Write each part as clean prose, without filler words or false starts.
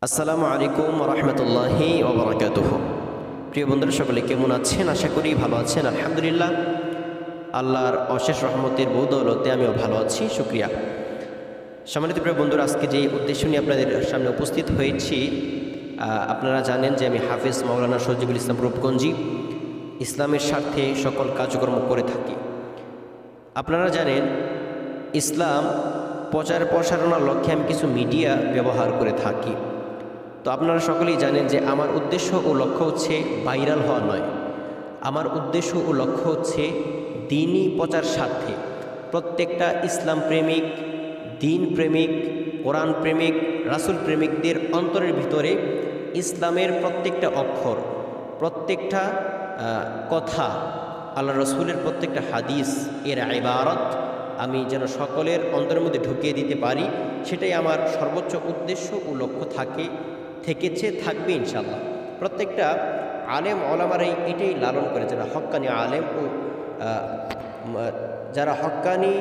আসসালামু আলাইকুম রহমতুল্লাহি ওবরাকাতুহু। প্রিয় বন্ধুরা, সকলে কেমন আছেন? আশা করি ভালো আছেন। আলহামদুলিল্লাহ, আল্লাহর অশেষ রহমতের বদৌলতে আমিও ভালো আছি, শুকরিয়া। সম্মানিত প্রিয় বন্ধুরা, আজকে যে উদ্দেশ্য নিয়ে আপনাদের সামনে উপস্থিত হয়েছি, আপনারা জানেন যে আমি হাফেজ মাওলানা সজিবুল ইসলাম রূপগঞ্জি ইসলামের স্বার্থে সকল কাজকর্ম করে থাকি। আপনারা জানেন ইসলাম প্রচার প্রসারণার লক্ষ্যে আমি কিছু মিডিয়া ব্যবহার করে থাকি। তো আপনারা সকলেই জানেন যে আমার উদ্দেশ্য ও লক্ষ্য হচ্ছে ভাইরাল হওয়া নয়। আমার উদ্দেশ্য ও লক্ষ্য হচ্ছে দিনই প্রচার স্বার্থে প্রত্যেকটা ইসলাম প্রেমিক, দিন প্রেমিক, কোরআন প্রেমিক, রাসূল প্রেমিকদের অন্তরের ভিতরে ইসলামের প্রত্যেকটা অক্ষর, প্রত্যেকটা কথা, আল্লাহ রসুলের প্রত্যেকটা হাদিস এর ইবারত আমি যেন সকলের অন্তরের মধ্যে ঢুকিয়ে দিতে পারি, সেটাই আমার সর্বোচ্চ উদ্দেশ্য ও লক্ষ্য থেকেছে, থাকবে ইনশাআল্লাহ। প্রত্যেকটা আলেম ওলামারাই এটাই লালন করে, যারা হক্কানি আলেম ও যারা হক্কানি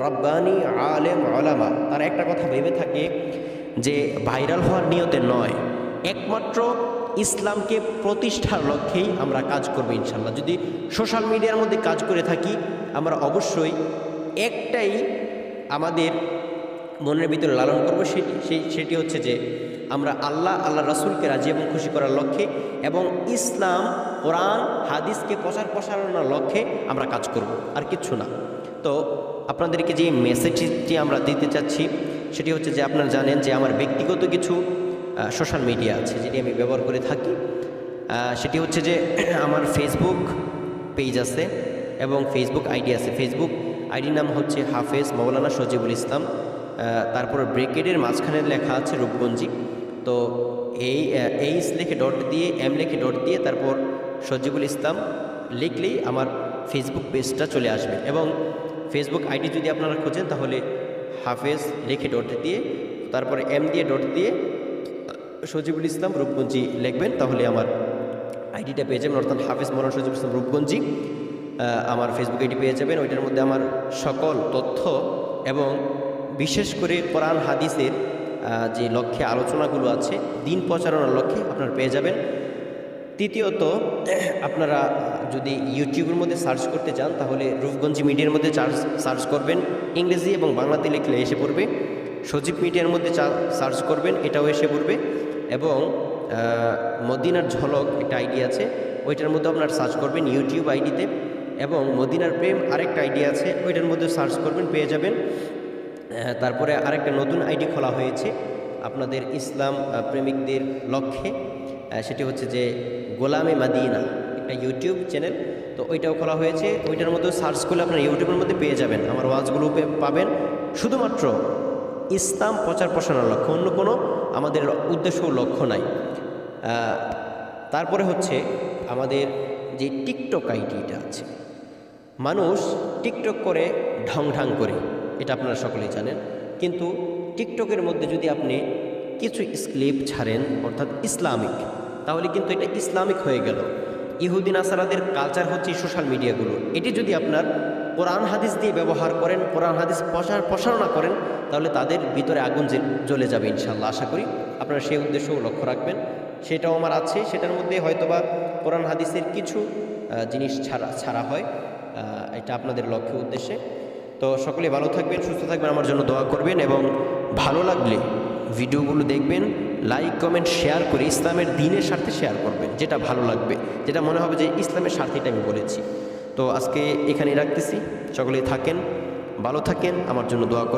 রব্বানি আলেম ওলামা, তারা একটা কথা ভেবে থাকে যে ভাইরাল হওয়ার নিয়তে নয়, একমাত্র ইসলামকে প্রতিষ্ঠার লক্ষ্যেই আমরা কাজ করবো ইনশাআল্লাহ। যদি সোশ্যাল মিডিয়ার মধ্যে কাজ করে থাকি, আমরা অবশ্যই একটাই আমাদের মনের ভিতরে লালন করবো, সেটি হচ্ছে যে আমরা আল্লাহ রাসূলকে রাজি এবং খুশি করার লক্ষ্যে এবং ইসলাম, কোরআন, হাদিসকে প্রচার প্রসারণার লক্ষ্যে আমরা কাজ করব, আর কিচ্ছু না। তো আপনাদেরকে যে মেসেজটি আমরা দিতে চাচ্ছি সেটি হচ্ছে যে আপনারা জানেন যে আমার ব্যক্তিগত কিছু সোশ্যাল মিডিয়া আছে যেটি আমি ব্যবহার করে থাকি। সেটি হচ্ছে যে আমার ফেসবুক পেজ আছে এবং ফেসবুক আইডি আছে। ফেসবুক আইডির নাম হচ্ছে হাফেজ মাওলানা সজিবুল ইসলাম, তারপর ব্রেকেটের মাঝখানে লেখা আছে রূপগঞ্জি। তো এইচ লিখে ডট দিয়ে, এম লিখে ডট দিয়ে, তারপর সজিবুল ইসলাম লিখলেই আমার ফেসবুক পেজটা চলে আসবে। এবং ফেসবুক আইডি যদি আপনারা খোঁজেন তাহলে হাফেজ লিখে ডট দিয়ে, তারপরে এম দিয়ে ডট দিয়ে সজিবুল ইসলাম রূপগঞ্জি লিখবেন, তাহলে আমার আইডিটা পেয়ে যাবেন, অর্থাৎ হাফেজ মাওলানা সজিবুল ইসলাম রূপগঞ্জি আমার ফেসবুক আইডি পেয়ে যাবেন। ওইটার মধ্যে আমার সকল তথ্য এবং বিশেষ করে কোরআন হাদিসের যে লক্ষ্যে আলোচনাগুলো আছে, দিন প্রচারণার লক্ষ্যে আপনারা পেয়ে যাবেন। তৃতীয়ত, আপনারা যদি ইউটিউবের মধ্যে সার্চ করতে চান তাহলে রূপগঞ্জি মিডিয়ার মধ্যে সার্চ করবেন, ইংরেজি এবং বাংলাতে লিখলে এসে পড়বে। সজীব মিডিয়ার মধ্যে সার্চ করবেন, এটাও এসে পড়বে। এবং মদিনার ঝলক একটা আইডি আছে, ওইটার মধ্যে আপনারা সার্চ করবেন ইউটিউব আইডিতে। এবং মদিনার প্রেম আরেকটা আইডি আছে, ওইটার মধ্যে সার্চ করবেন, পেয়ে যাবেন। তারপরে আরেকটা নতুন আইডি খোলা হয়েছে আপনাদের ইসলাম প্রেমিকদের লক্ষ্যে, সেটি হচ্ছে যে গোলামে মাদিনা, একটা ইউটিউব চ্যানেল। তো ওইটাও খোলা হয়েছে, ওইটার মধ্যে সার্চ করলে আপনারা ইউটিউবের মধ্যে পেয়ে যাবেন, আমার ওয়াজগুলো পাবেন। শুধুমাত্র ইসলাম প্রচার প্রসারণার লক্ষ্য, অন্য কোনো আমাদের উদ্দেশ্য ও লক্ষ্য নাই। তারপরে হচ্ছে আমাদের যে টিকটক আইডিটা আছে, মানুষ টিকটক করে ঢং করে, এটা আপনারা সকলেই জানেন। কিন্তু টিকটকের মধ্যে যদি আপনি কিছু ক্লিপ ছাড়েন, অর্থাৎ ইসলামিক, তাহলে কিন্তু এটা ইসলামিক হয়ে গেল। ইহুদি নাসারাদের কালচার হচ্ছে সোশ্যাল মিডিয়াগুলো। এটি যদি আপনার কোরআন হাদিস দিয়ে ব্যবহার করেন, কোরআন হাদিস প্রসারণা করেন, তাহলে তাদের ভিতরে আগুন জ্বলে যাবে ইনশাআল্লাহ। আশা করি আপনারা সেই উদ্দেশ্যও লক্ষ্য রাখবেন। সেটাও আমার আছে, সেটার মধ্যে হয়তোবা কোরআন হাদিসের কিছু জিনিস ছাড়া হয়, এটা আপনাদের লক্ষ্য উদ্দেশ্যে। তো সকলে ভালো থাকবেন, সুস্থ থাকবেন, আমার জন্য দোয়া করবেন এবং ভালো লাগলে ভিডিওগুলো দেখবেন, লাইক কমেন্ট শেয়ার করে ইসলামের দিনের স্বার্থে শেয়ার করবেন, যেটা ভালো লাগবে, যেটা মনে হবে যে ইসলামের স্বার্থেটা আমি বলেছি। তো আজকে এখানেই রাখতেছি, সকলেই থাকেন, ভালো থাকেন, আমার জন্য দোয়া করবেন।